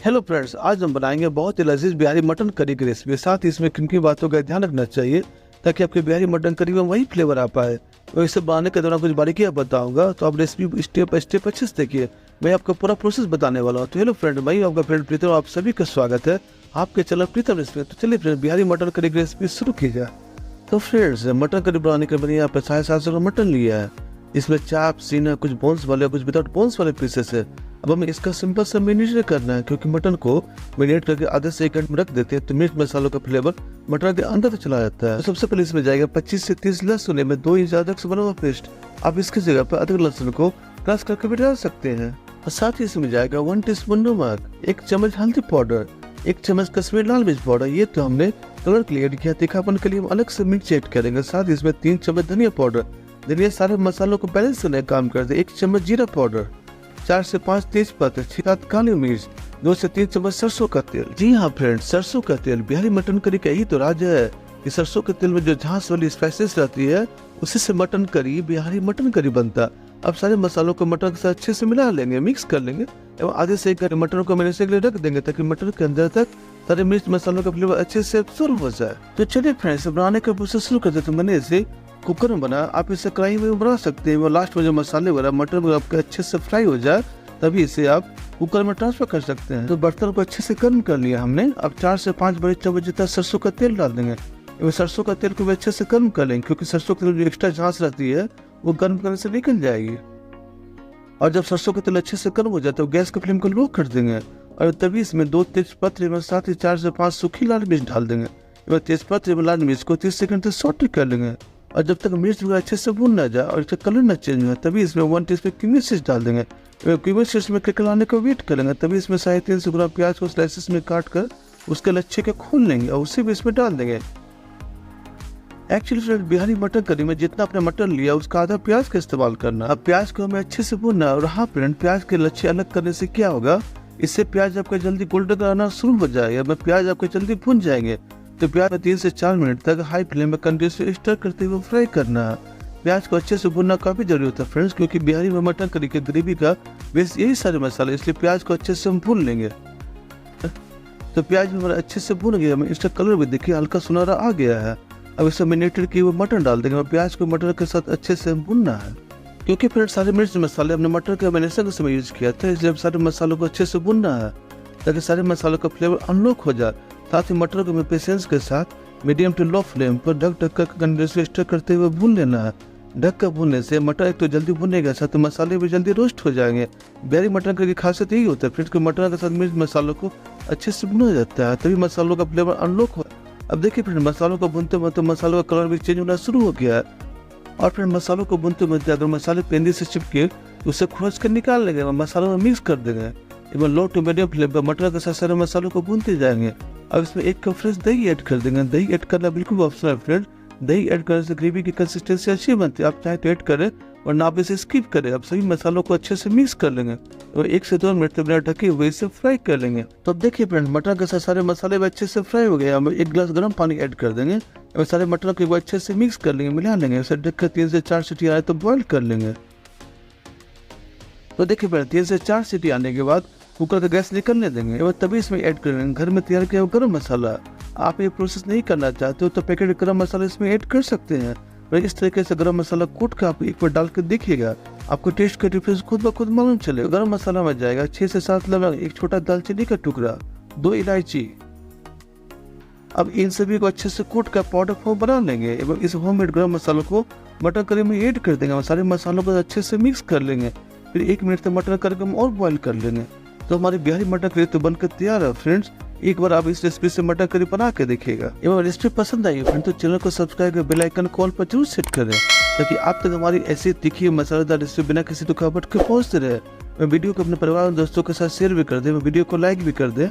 Hello friends, आज हम बनाएंगे बहुत ही लजीज बिहारी मटन करी की रेसिपी। साथ ही इसमें किन किन बातों का ध्यान रखना चाहिए ताकि आपके बिहारी मटन करी में वही फ्लेवर आ पाए। तो इसे बनाने के दौरान कुछ बारीकियां बताऊंगा, तो आप रेसिपी स्टेप बाय स्टेप अच्छे से देखिए। मैं आपको पूरा प्रोसेस बताने वाला हूँ। तो हेलो फ्रेंड, मैं आपका फ्रेंड प्रीतम, आप सभी का स्वागत है आपके चैनल प्रीतम रेसिपी। तो चलिए फ्रेंड, बिहारी मटन करी की रेसिपी शुरू की जाए। तो फ्रेंड्स, मटन करी बनाने के लिए यहाँ पे 750 ग्राम मटन लिया है। इसमें चाप, सीना, कुछ बोन्स वाले, कुछ विदाउट बोन्स वाले पीसेस है। अब हमें इसका सिंपल सा मैरिनेट करना है, क्योंकि मटन को मैरिनेट करके आधे से 1 घंटे में रख देते हैं तो मिर्च मसालों का फ्लेवर मटन के अंदर तक चला जाता है। तो सबसे पहले इसमें जाएगा 25 से 30 लहसुन में 2 इंच अदरक से बना हुआ पेस्ट। आप इसकी जगह पर अदरक लहसुन को क्रश करके भी डाल सकते हैं। और साथ ही इसमें जाएगा 1 टीस्पून नमक, 1 चम्मच हल्दी पाउडर, 1 चम्मच कश्मीरी लाल मिर्च पाउडर। ये तो हमने कलर के लिए ऐड किया, तीखापन के लिए हम अलग से मिर्च ऐड करेंगे। साथ ही इसमें 3 चम्मच धनिया पाउडर। धनिया सारे मसालों को बैलेंस करने का काम करते हैं। 1 चम्मच जीरा पाउडर, 4 से 5 तेज पत्ते, 6-7 काली मिर्च, 2 से 3 चम्मच सरसों का तेल। जी हाँ फ्रेंड्स, सरसों का तेल बिहारी मटन करी का यही तो राज है कि सरसों के तेल में जो झांस वाली स्पाइसेस रहती है उसी से mutton curry Bihari mutton curry बनता। अब सारे मसालों को मटन के साथ अच्छे से मिला लेंगे, मिक्स कर लेंगे एवं आधे से 1 घंटे मटन को मैरिनेट के लिए रख देंगे ताकि मटन के अंदर तक सारे मिर्च मसालों का फ्लेवर अच्छे से एब्सॉर्ब हो जाए। तो चलिए फ्रेंड्स, बनाने का प्रोसेस शुरू करते। तो मैंने इसे कुकर में बना, आप इसे कढ़ाई में बना सकते हैं। वो लास्ट में जो मसाले वगैरह मटन में आपके अच्छे से फ्राई हो जाए तभी इसे आप कुकर में ट्रांसफर कर सकते हैं। तो बर्तन को अच्छे से गर्म कर लिया हमने। अब 4 से 5 बड़े चम्मच जितना सरसों का तेल डाल देंगे। सरसों का तेल को भी अच्छे से गर्म कर लेंगे, क्योंकि सरसों के तेल जो एक्स्ट्रा झांस रहती है वो गर्म करने से निकल जाएगी। और जब सरसों का तेल अच्छे से गर्म हो जाए तो गैस की फ्लेम को लो कर देंगे और तभी इसमें 2 तेज पत्ते में साथ ही 4 से 5 सूखी लाल मिर्च डाल देंगे। तेज पत्ते में लाल मिर्च को 30 सेकंड तक सॉटे कर लेंगे। और जब तक मिर्च अच्छे से भून ना जाए और इसका कलर न चेंज हो तभी इसमें 1 टीस्पून क्रीमी चीज डाल देंगे। क्रीमी चीज में क्रिकलाने को वेट करेंगे। तभी इसमें 350 ग्राम प्याज को स्लाइसेस में काट कर उसके लच्छे के खोल लेंगे और उसे भी इसमें डाल देंगे। Actually friend, Bihari mutton curry में जितना आपने मटन लिया उसका आधा प्याज का इस्तेमाल करना। अब प्याज को हमें अच्छे से भूनना। और हाँ फ्रेंड, प्याज के लच्छे अलग करने से क्या होगा, इससे प्याज आपका जल्दी गोल्डन आना शुरू हो जाएगा। प्याज आपके जल्दी भून जाएंगे। तो प्याज में 3 से 4 मिनट तक हाई फ्लेम में कंटिन्यूअसली स्टर करते हुए फ्राई करना है। प्याज को अच्छे से भूनना काफी जरूरी होता है फ्रेंड्स, क्योंकि बिहारी में मटन करी के ग्रेवी का बेस यही सारे मसाले, इसलिए प्याज को अच्छे से हम भून लेंगे। तो प्याज में हमारा अच्छे से भून गया, हमें इसका कलर भी देखिए हल्का सुनहरा आ गया है। अब इसमें मैरिनेटेड किए हुए मटन डाल देंगे और प्याज को मटन के साथ अच्छे से भूनना है। क्योंकि फ्रेंड्स, सारे मिर्च मसाले हमने मटन के मैरिनेशन के समय यूज किया था, इसलिए सारे मसालों को अच्छे से भूनना है ताकि सारे मसालों का फ्लेवर अनलॉक हो जाए। साथ ही मटर को हमें पेशेंस के साथ मीडियम टू लो फ्लेम पर ढक कर कंटिन्यूअसली स्टर करते हुए भून लेना है। ढक कर भूनने से मटर एक तो जल्दी भुनेगा, साथ मसाले भी जल्दी रोस्ट हो जाएंगे। बिहारी मटन की खासियत यही होता है फ्रेंड्स कि मटन के साथ मिर्च मसालों को अच्छे से भुना जाता है, तभी मसालों का फ्लेवर अनलॉक हो। अब देखिए फ्रेंड, मसालों को भूनते भूनते मसालों का कलर भी चेंज होना शुरू हो गया है। और फिर मसालों को भूनते भूनते अगर मसाले पेंदी से चिपके तो उसे खोज कर निकाल लेंगे, मसालों में मिक्स कर देंगे। लो टू मीडियम फ्लेम पर मटर के साथ सारे मसालों को भूनते जाएंगे। अब इसमें 1 कप फ्रेश दही ऐड कर देंगे। दही ऐड करना बिल्कुल ऑप्शनल है फ्रेंड। दही ऐड करने से ग्रेवी की कंसिस्टेंसी अच्छी बनती है। आप चाहे तो ऐड करें वरना आप इसे स्किप करें। अब सभी मसालों को अच्छे से मिक्स कर लेंगे और 1 से 2 मिनट तक बिना ढके हुए इसे फ्राई कर लेंगे। तो अब देखिए फ्रेंड, मटर के साथ सारे मसाले भी अच्छे से फ्राई हो गए। हम 1 गिलास गर्म पानी ऐड कर देंगे और सारे मटर को अच्छे से मिक्स कर लेंगे, मिला लेंगे। उसे ढककर 3 से 4 सीटी आए तो बॉईल कर लेंगे। तो देखिए फ्रेंड, 3 से 4 सीटी आने के बाद कुकर का गैस निकलने देंगे और तभी इसमें ऐड कर लेंगे घर में तैयार किया हुआ गरम मसाला। आप ये प्रोसेस नहीं करना चाहते हो तो पैकेट गरम मसाला इसमें ऐड कर सकते हैं। और इस तरीके से गरम मसाला कूट कर आप एक बार डाल कर देखिएगा, आपको टेस्ट का डिफरेंस खुद ब खुद मालूम चलेगा। गरम मसाला में जाएगा 6 से 7 लवंग, 1 छोटा दालचीनी का टुकड़ा, 2 इलायची। अब इन सभी को अच्छे से कूट कर पाउडर फॉर्म बना लेंगे एवं इस होममेड गरम मसालों को मटर करी में ऐड कर देंगे। सारे मसालों को अच्छे से मिक्स कर लेंगे। फिर 1 मिनट तक मटर करी को और बॉईल कर लेंगे। तो हमारी बिहारी मटर करी तो बनकर तैयार है फ्रेंड्स। एक बार आप इस रेसिपी से मटर करी बना के देखिएगा। एवं रेसिपी पसंद आई फ्रेंड तो चैनल को सब्सक्राइब कर बेल आइकन कॉल पर जरूर सेट करें ताकि आप तक हमारी ऐसी तीखी मसालेदार रेसिपी बिना किसी रुकावट के पहुंचते रहे। मैं वीडियो को अपने परिवार और दोस्तों के साथ शेयर भी कर दे, वीडियो को लाइक भी कर दे।